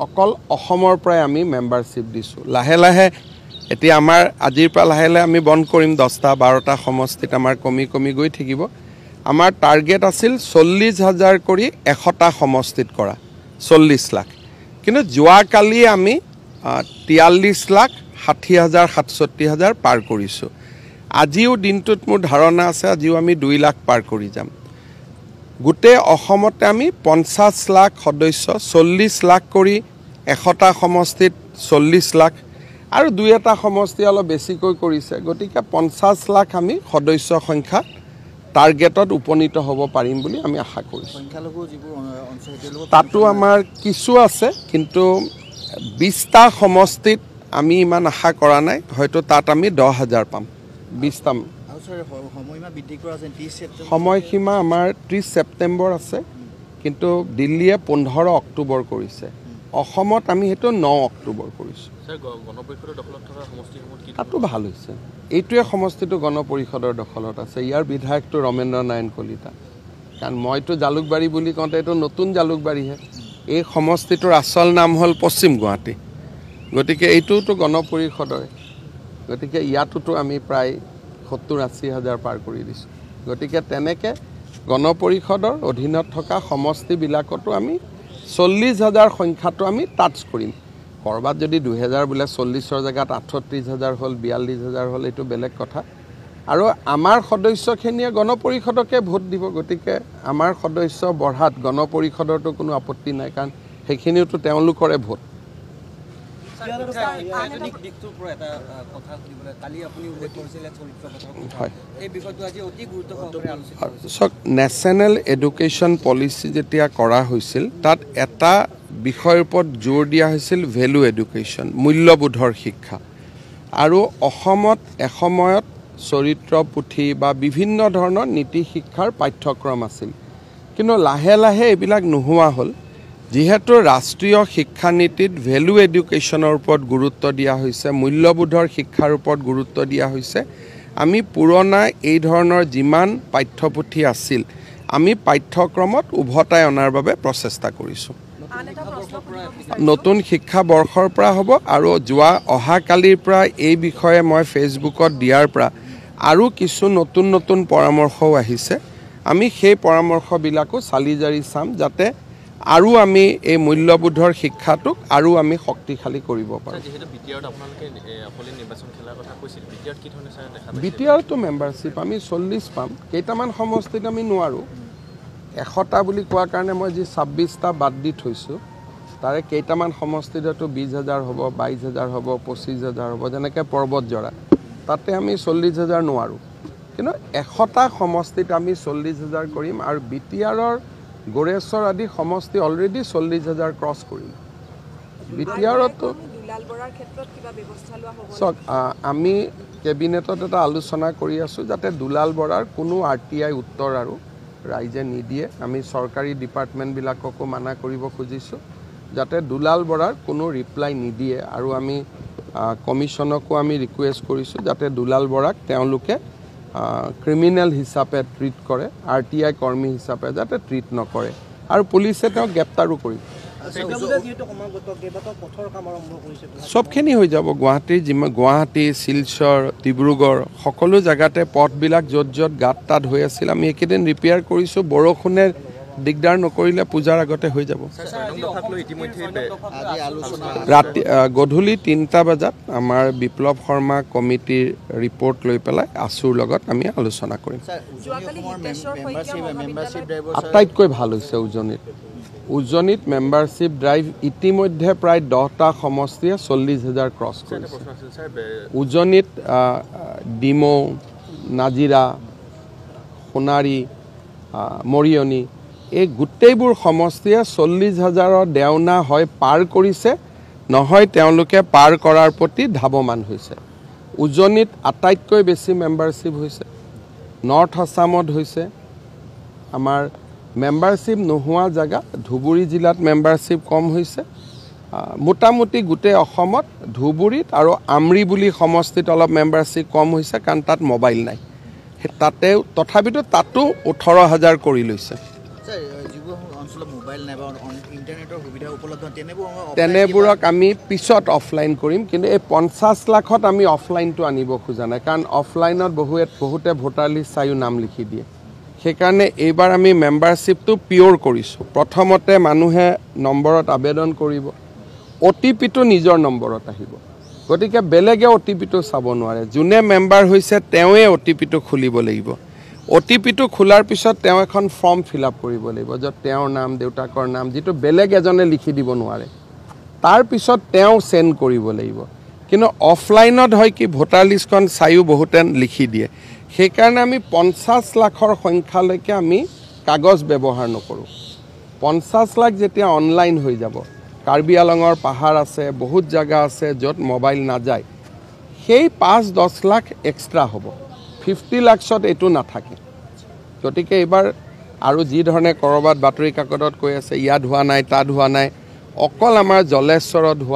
অকল অসমৰ পৰাই আমি মেম্বাৰশ্বিপ দিছোঁ লাহে লাহে এতিয়া আমাৰ আজিৰ পৰা লাহে লাহে আমি বন্ধ কৰিম 10টা 12টা সমষ্টিত আমাৰ কমি গৈ থাকিব আমাৰ টাৰ্গেট আছিল 40,000 কৰি 100টা সমষ্টিত কৰা 40 লাখ কিন্তু যোৱাকালি আমি 43,60,000 পাৰ কৰিছোঁ আজিও দিনটোত মোৰ ধাৰণা আছে আজিও আমি 2 লাখ পাৰ কৰি যাম গোটেই অসমতে আমি 50 লাখ সদস্য 40 লাখ কৰি 100টা সমষ্টিত 40 লাখ আৰু 2এটা সমষ্টি অলপ বেছিকৈ কৰিছে গতিকে 50 লাখ আমি সদস্য সংখ্যা টাৰ্গেটত উপনীত হ'ব পাৰিম বুলি আমি আশা কৰিছোঁ সংখ্যালঘু যিবোৰ অঞ্চল তাতো আমাৰ কিছু আছে কিন্তু 20টা সমষ্টিত আমি ইমান আশা কৰা নাই হয়তো তাত আমি 10,000 পাম 20টা সময়সীমা আমাৰ 30 ছেপ্টেম্বৰ আছে কিন্তু দিল্লীয়ে 15 অক্টোবৰ কৰিছে অসমত আমি হেতু 9 অক্টোবৰ কৰিছোঁ স্যাৰ গণপৰিষদৰ দখলত থকা সমষ্টিসমূহত কি তাতো ভাল হৈছে এইটোৱে সমষ্টিটো গণপৰিষদৰ দখলত আছে ইয়াৰ বিধায়কটো ৰমেন্দ্ৰ নাৰায়ণ কলিতা কাৰণ মইতো জালুকবাৰী বুলি কওঁতে এইটো নতুন জালুকবাৰীহে এই সমষ্টিটোৰ আচল নাম হ'ল পশ্চিম গুৱাহাটী গতিকে এইটোতো গণপৰিষদৰে গতিকে ইয়াতোতো আমি প্ৰায় 70-80,000 পাৰ কৰি দিছোঁ গতিকে তেনেকৈ গণপৰিষদৰ অধীনত থকা সমষ্টিবিলাকতো আমি 40,000 সংখ্যাটো আমি টাচ কৰিম কৰবাত যদি 2000 বোলে 40ৰ জেগাত 38,000 হ'ল 42,000 হ'ল এইটো বেলেগ কথা আৰু আমাৰ সদস্যখিনিয়ে গণপৰিষদকে ভোট দিব গতিকে আমাৰ সদস্য বঢ়াত গণপৰিষদৰতো কোনো আপত্তি নাই কাৰণ সেইখিনিওতো তেওঁলোকৰে ভোট নেশ্যনেল এডুকেশ্যন পলিচি যেতিয়া কৰা হৈছিল তাত এটা বিষয়ৰ ওপৰত জোৰ দিয়া হৈছিল ভেলু এডুকেশ্যন মূল্যবোধৰ শিক্ষা আৰু অসমত এসময়ত চৰিত্ৰ পুথি বা বিভিন্ন ধৰণৰ নীতি শিক্ষাৰ পাঠ্যক্ৰম আছিল কিন্তু লাহে লাহে এইবিলাক নোহোৱা হ'ল যিহেতু ৰাষ্ট্ৰীয় শিক্ষা নীতিত ভেলু এডুকেশ্যনৰ ওপৰত গুৰুত্ব দিয়া হৈছে মূল্যবোধৰ শিক্ষাৰ ওপৰত গুৰুত্ব দিয়া হৈছে আমি পুৰণা এই ধৰণৰ যিমান পাঠ্যপুথি আছিল আমি পাঠ্যক্ৰমত উভতাই অনাৰ বাবে প্ৰচেষ্টা কৰিছোঁ নতুন শিক্ষা বৰ্ষৰ পৰা হ'ব আৰু যোৱা অহাকালিৰ পৰা এই বিষয়ে মই ফেচবুকত দিয়াৰ পৰা আৰু কিছু নতুন পৰামৰ্শও আহিছে আমি সেই পৰামৰ্শবিলাকো চালি জাৰি চাম যাতে আৰু আমি এই মূল্যবোধৰ শিক্ষাটোক আৰু আমি শক্তিশালী কৰিব পাৰোঁ বিটিআৰটো মেম্বাৰশ্বিপ আমি 40 পাম কেইটামান সমষ্টিত আমি নোৱাৰোঁ 100টা বুলি কোৱাৰ কাৰণে মই যি 26টা বাদ দি থৈছোঁ তাৰে কেইটামান সমষ্টিতো 20,000 হ'ব 22,000 হ'ব 25,000 হ'ব যেনেকৈ পৰ্বতজৰা তাতে আমি 40,000 নোৱাৰোঁ কিন্তু 100টা সমষ্টিত আমি 40,000 কৰিম আৰু বিটিআৰৰ গোৰেশ্বৰ আদি সমষ্টি অলৰেডি 40,000 ক্ৰছ কৰিম বিটিআৰতো চাওক আমি কেবিনেটত এটা আলোচনা কৰি আছোঁ যাতে দুলাল বৰাৰ কোনো RTI উত্তৰ আৰু ৰাইজে নিদিয়ে আমি চৰকাৰী ডিপাৰ্টমেণ্টবিলাককো মানা কৰিব খুজিছোঁ যাতে দুলাল বৰাৰ কোনো ৰিপ্লাই নিদিয়ে আৰু আমি কমিশ্যনকো আমি ৰিকুৱেষ্ট কৰিছোঁ যাতে দুলাল বৰাক তেওঁলোকে ক্ৰিমিনেল হিচাপে ট্ৰিট কৰে RTI কৰ্মী হিচাপে যাতে ট্ৰিট নকৰে আৰু পুলিচে তেওঁক গ্ৰেপ্তাৰো কৰিব সবখিনি হৈ যাব গুৱাহাটী শিলচৰ ডিব্ৰুগড় সকলো জেগাতে পথবিলাক য'ত গাঁত তাত হৈ আছিল আমি এইকেইদিন ৰিপেয়াৰ কৰিছোঁ বৰষুণে দিগদাৰ নকৰিলে পূজাৰ আগতে হৈ যাব ৰাতি গধূলি 3টা বজাত আমাৰ বিপ্লৱ শৰ্মা কমিটিৰ ৰিপৰ্ট লৈ পেলাই আছুৰ লগত আমি আলোচনা কৰিম আটাইতকৈ ভাল হৈছে উজনিত মেম্বাৰশ্বিপ ড্ৰাইভ ইতিমধ্যে প্ৰায় 10টা সমষ্টিয়ে 40,000 ক্ৰছ কৰিছে উজনিত ডিমৌ নাজিৰা সোণাৰী মৰিয়নি এই গোটেইবোৰ সমষ্টিয়ে 40,000ৰ দেওনা হয় পাৰ কৰিছে নহয় তেওঁলোকে পাৰ কৰাৰ প্ৰতি ধাৱমান হৈছে উজনিত আটাইতকৈ বেছি মেম্বাৰশ্বিপ হৈছে নৰ্থ আছামত হৈছে আমাৰ মেম্বাৰশ্বিপ নোহোৱা জেগা ধুবুৰী জিলাত মেম্বাৰশ্বিপ কম হৈছে মোটামুটি গোটেই অসমত ধুবুৰীত আৰু আমৰি বুলি সমষ্টিত অলপ মেম্বাৰশ্বিপ কম হৈছে কাৰণ তাত মোবাইল নাই তাতে তথাপিতো তাতো 18,000 কৰি লৈছে ইণ্টাৰনেটৰ সুবিধা উপলব্ধ তেনেবোৰক আমি পিছত অফলাইন কৰিম, কিন্তু এই 50 লাখত আমি অফলাইনটো আনিব খোজা নাই, কাৰণ অফলাইনত বহুতে ভোটাৰ লিষ্ট চায়ো নাম লিখি দিয়ে। সেইকাৰণে এইবাৰ আমি মেম্বাৰশ্বিপটো পিয়'ৰ কৰিছোঁ। প্ৰথমতে মানুহে নম্বৰত আবেদন কৰিব, OTP-টো নিজৰ নম্বৰত আহিব, গতিকে বেলেগে OTP-টো চাব নোৱাৰে। যোনে মেম্বাৰ হৈছে তেওঁৱে OTP-টো খুলিব লাগিব। OTP-টো খোলাৰ পিছত তেওঁ এখন ফৰ্ম ফিল আপ কৰিব লাগিব, য'ত তেওঁৰ নাম, দেউতাকৰ নাম, যিটো বেলেগ এজনে লিখি দিব নোৱাৰে। তাৰপিছত তেওঁ চেণ্ড কৰিব লাগিব। কিন্তু অফলাইনত হয় কি, ভোটাৰ লিষ্টখন চায়ো বহুতে লিখি দিয়ে। সেইকাৰণে আমি 50 লাখৰ সংখ্যালৈকে আমি কাগজ ব্যৱহাৰ নকৰোঁ। 50 লাখ যেতিয়া অনলাইন হৈ যাব, কাৰ্বি আলঙৰ পাহাৰ আছে, বহুত জেগা আছে য'ত মোবাইল নাযায়, সেই 5-10 লাখ এক্সট্ৰা হ'ব। 50 লাখছত এইটো নাথাকে। গতিকে এইবাৰ আৰু যি ধৰণে ক'ৰবাত বাতৰি কাকতত কৈ আছে ইয়াত হোৱা নাই, তাত হোৱা নাই, অকল আমাৰ জলেশ্বৰত হোৱা